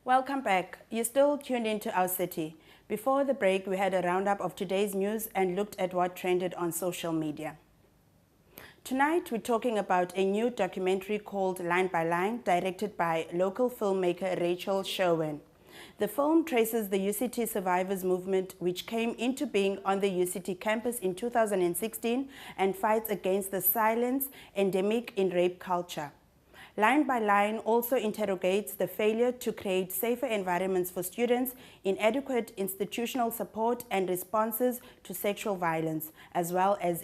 Welcome back. You're still tuned into Our City. Before the break, we had a roundup of today's news and looked at what trended on social media. Tonight, we're talking about a new documentary called Line by Line, directed by local filmmaker Rachel Sherwen. The film traces the UCT survivors movement, which came into being on the UCT campus in 2016 and fights against the silence endemic in rape culture. Line by Line also interrogates the failure to create safer environments for students, inadequate institutional support and responses to sexual violence, as well as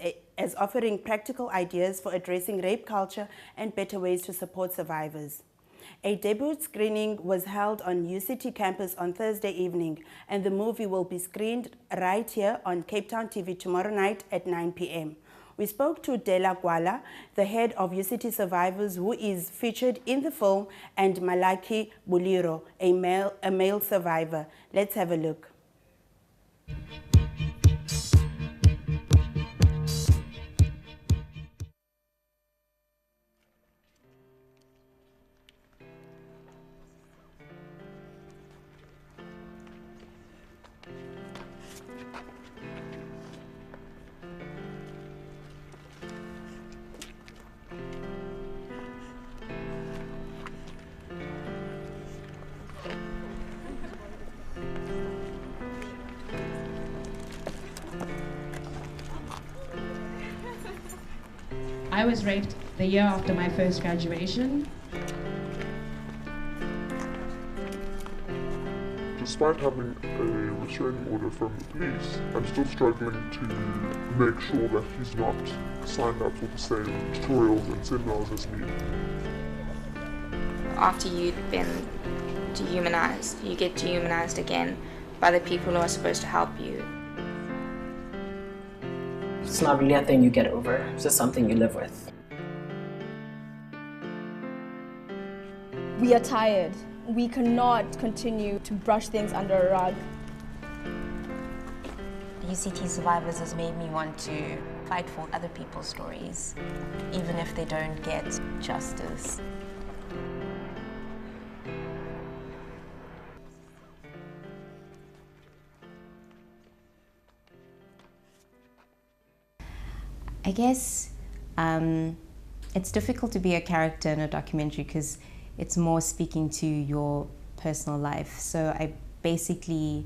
offering practical ideas for addressing rape culture and better ways to support survivors. A debut screening was held on UCT campus on Thursday evening, and the movie will be screened right here on Cape Town TV tomorrow night at 9 p.m. We spoke to Dela Gwala, the head of UCT Survivors, who is featured in the film, and Malaki Buliro, a male survivor. Let's have a look. I was raped the year after my first graduation. Despite having a restraining order from the police, I'm still struggling to make sure that he's not signed up for the same tutorials and seminars as me. After you've been dehumanized, you get dehumanized again by the people who are supposed to help you. It's not really a thing you get over, it's just something you live with. We are tired. We cannot continue to brush things under a rug. UCT Survivors has made me want to fight for other people's stories, even if they don't get justice. I guess it's difficult to be a character in a documentary because it's more speaking to your personal life. So I basically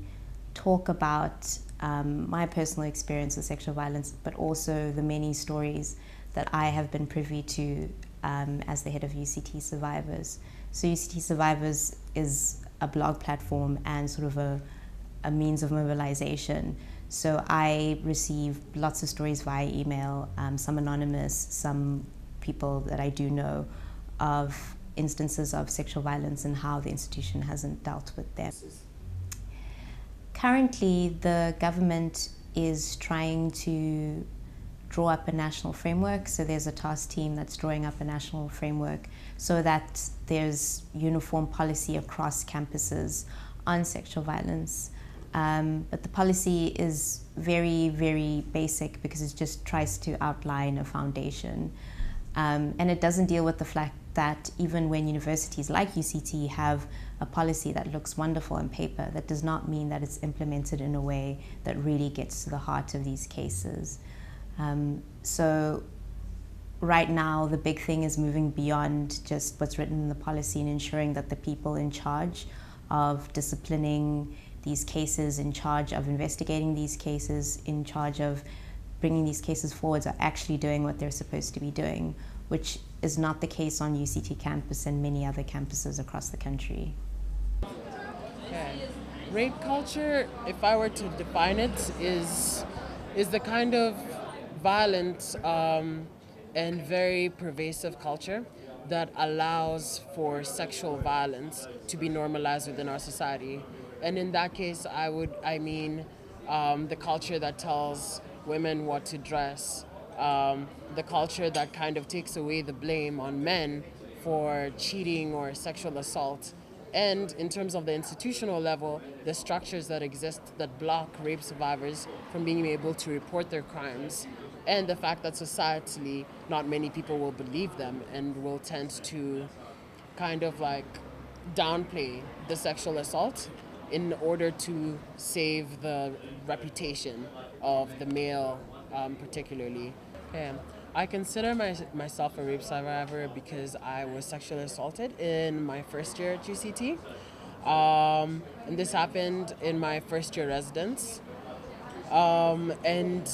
talk about my personal experience with sexual violence, but also the many stories that I have been privy to as the head of UCT Survivors. So UCT Survivors is a blog platform and sort of a means of mobilization. So I receive lots of stories via email, some anonymous, some people that I do know, of instances of sexual violence and how the institution hasn't dealt with them. Currently, the government is trying to draw up a national framework. So there's a task team that's drawing up a national framework so that there's uniform policy across campuses on sexual violence. But the policy is very, very basic because it just tries to outline a foundation. And it doesn't deal with the fact that even when universities like UCT have a policy that looks wonderful on paper, that does not mean that it's implemented in a way that really gets to the heart of these cases. So right now, the big thing is moving beyond just what's written in the policy and ensuring that the people in charge of disciplining these cases, in charge of investigating these cases, in charge of bringing these cases forwards are actually doing what they're supposed to be doing, which is not the case on UCT campus and many other campuses across the country. Okay. Rape culture, if I were to define it, is the kind of violent and very pervasive culture that allows for sexual violence to be normalized within our society. And in that case, I mean the culture that tells women what to dress, the culture that kind of takes away the blame on men for cheating or sexual assault. And in terms of the institutional level, the structures that exist that block rape survivors from being able to report their crimes, and the fact that societally not many people will believe them and will tend to kind of like downplay the sexual assault in order to save the reputation of the male, particularly. Okay. I consider myself a rape survivor because I was sexually assaulted in my first year at UCT. And this happened in my first year residence. And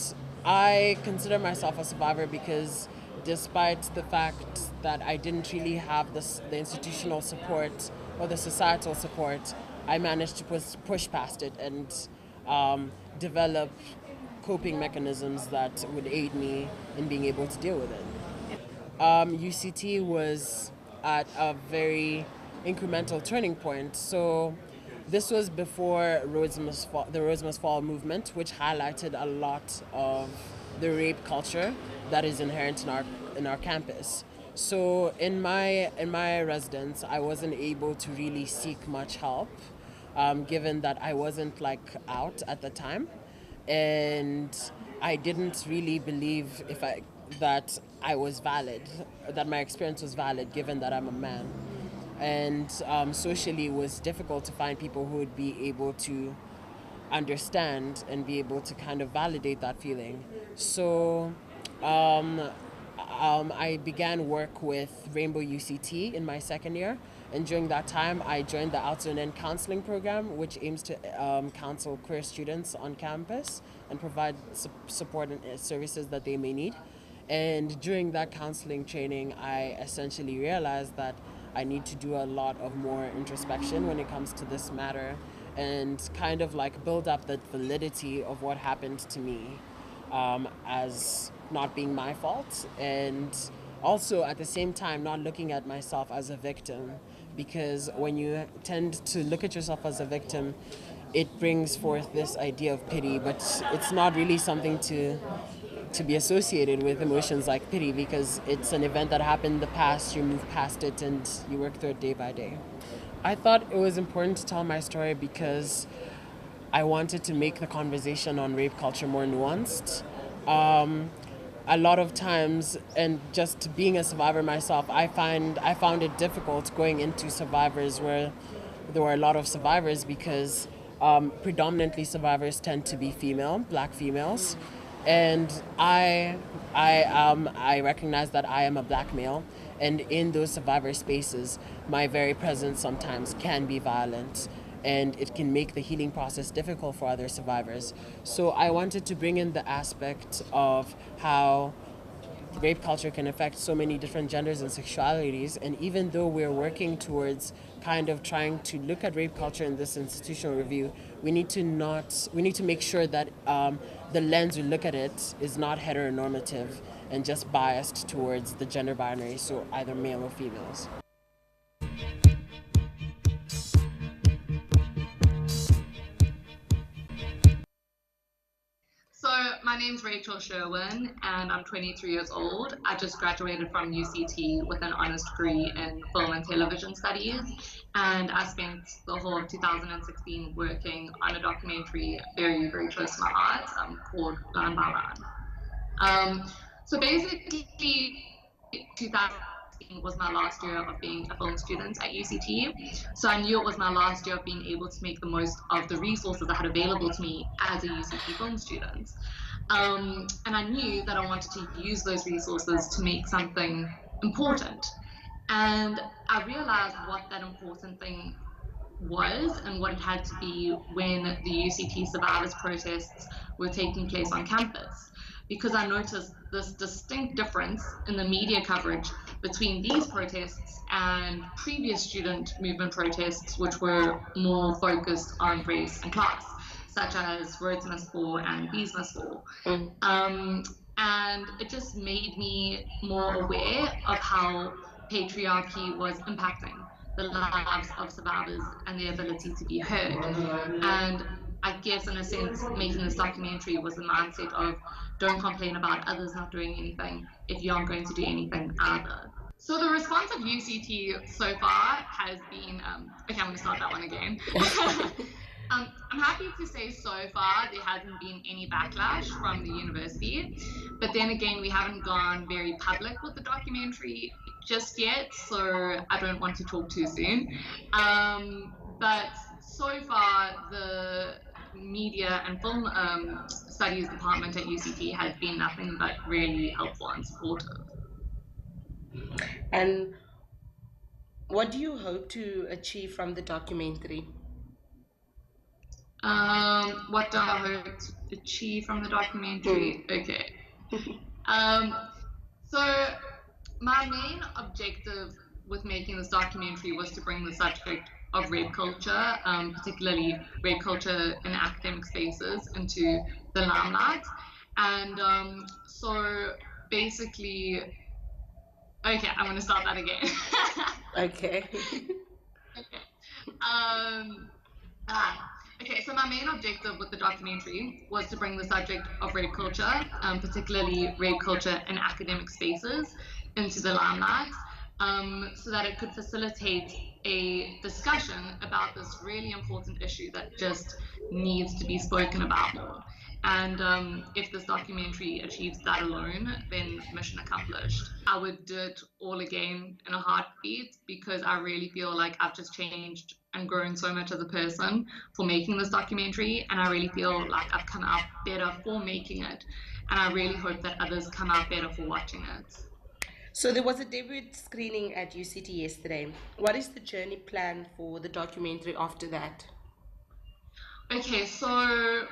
I consider myself a survivor because despite the fact that I didn't really have the institutional support or the societal support, I managed to push past it and develop coping mechanisms that would aid me in being able to deal with it. UCT was at a very incremental turning point. So this was before the Rose Must Fall movement, which highlighted a lot of the rape culture that is inherent in our campus. So in my residence, I wasn't able to really seek much help, given that I wasn't out at the time, and I didn't really believe that I was valid, that my experience was valid, given that I'm a man. And socially, it was difficult to find people who would be able to understand and be able to kind of validate that feeling. So I began work with Rainbow UCT in my second year. And during that time, I joined the Outside In Counseling Program, which aims to counsel queer students on campus and provide support and services that they may need. And during that counseling training, I essentially realized that I need to do a lot of more introspection when it comes to this matter and kind of build up the validity of what happened to me as not being my fault, and also at the same time not looking at myself as a victim, because when you tend to look at yourself as a victim, it brings forth this idea of pity, but it's not really something to be associated with emotions like pity, because it's an event that happened in the past, you move past it and you work through it day by day. I thought it was important to tell my story because I wanted to make the conversation on rape culture more nuanced. A lot of times, and just being a survivor myself, I found it difficult going into survivors where there were a lot of survivors, because predominantly survivors tend to be female, black females. And I recognize that I am a black male, and in those survivor spaces, my very presence sometimes can be violent, and it can make the healing process difficult for other survivors. So I wanted to bring in the aspect of how rape culture can affect so many different genders and sexualities, and even though we're working towards kind of trying to look at rape culture in this institutional review, we need to make sure that the lens we look at it is not heteronormative and just biased towards the gender binary, so either male or females. So my name's Rachel Sherwen and I'm 23 years old. I just graduated from UCT with an honors degree in film and television studies, and I spent the whole of 2016 working on a documentary very, very close to my heart called Line by Line. So basically 2016 was my last year of being a film student at UCT. So I knew it was my last year of being able to make the most of the resources I had available to me as a UCT film student. And I knew that I wanted to use those resources to make something important. And I realized what that important thing was and what it had to be when the UCT survivors protests were taking place on campus, because I noticed this distinct difference in the media coverage between these protests and previous student movement protests, which were more focused on race and class, such as Rhodes Must Fall and Bees Must Fall. And it just made me more aware of how patriarchy was impacting the lives of survivors and their ability to be heard. And I guess, in a sense, making this documentary was the mindset of don't complain about others not doing anything if you aren't going to do anything either. So the response of UCT so far has been, okay, I'm going to start that one again. I'm happy to say so far there hasn't been any backlash from the university, but then again, we haven't gone very public with the documentary just yet, so I don't want to talk too soon. But so far, the media and film studies department at UCT has been nothing but really helpful and supportive. And what do you hope to achieve from the documentary? What do I hope to achieve from the documentary? Okay. So my main objective with making this documentary was to bring the subject of rape culture, particularly rape culture in academic spaces, into the limelight. And so basically, okay, I'm going to start that again. Okay. Okay, so my main objective with the documentary was to bring the subject of rape culture, particularly rape culture in academic spaces, into the limelight, so that it could facilitate a discussion about this really important issue that just needs to be spoken about more. And if this documentary achieves that alone, then mission accomplished. I would do it all again in a heartbeat because I really feel like I've just changed and grown so much as a person for making this documentary, and I really feel like I've come out better for making it, and I really hope that others come out better for watching it. So there was a debut screening at UCT yesterday. What is the journey plan for the documentary after that? Okay, so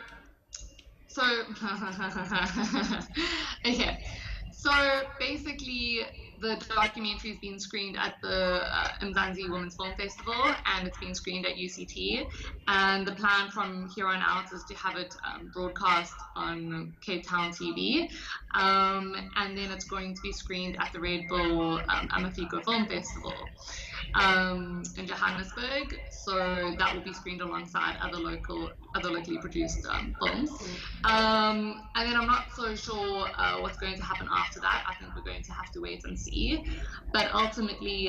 okay, so basically the documentary has been screened at the Mzansi Women's Film Festival, and it's been screened at UCT, and the plan from here on out is to have it broadcast on Cape Town TV, and then it's going to be screened at the Red Bull Amafiko Film Festival in Johannesburg, so that will be screened alongside other locally produced films. And then I'm not so sure what's going to happen after that. I think we're going to have to wait and see. But ultimately,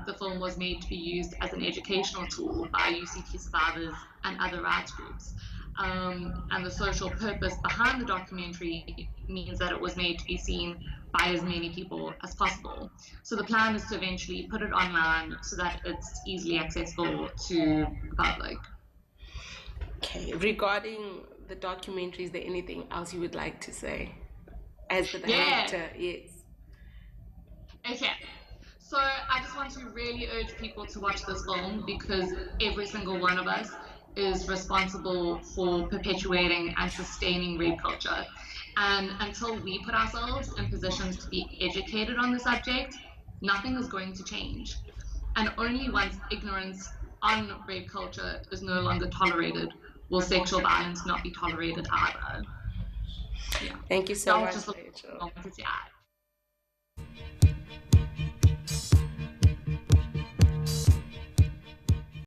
the film was made to be used as an educational tool by UCT survivors and other rights groups. And the social purpose behind the documentary means that it was made to be seen by as many people as possible. So the plan is to eventually put it online so that it's easily accessible to the public. Okay, regarding the documentary, is there anything else you would like to say as the director? Yes. Okay. So I just want to really urge people to watch this film because every single one of us is responsible for perpetuating and sustaining rape culture. And until we put ourselves in positions to be educated on the subject, nothing is going to change. And only once ignorance on rape culture is no longer tolerated will sexual violence not be tolerated either. Yeah. Thank you so much, Rachel. Wanted to add.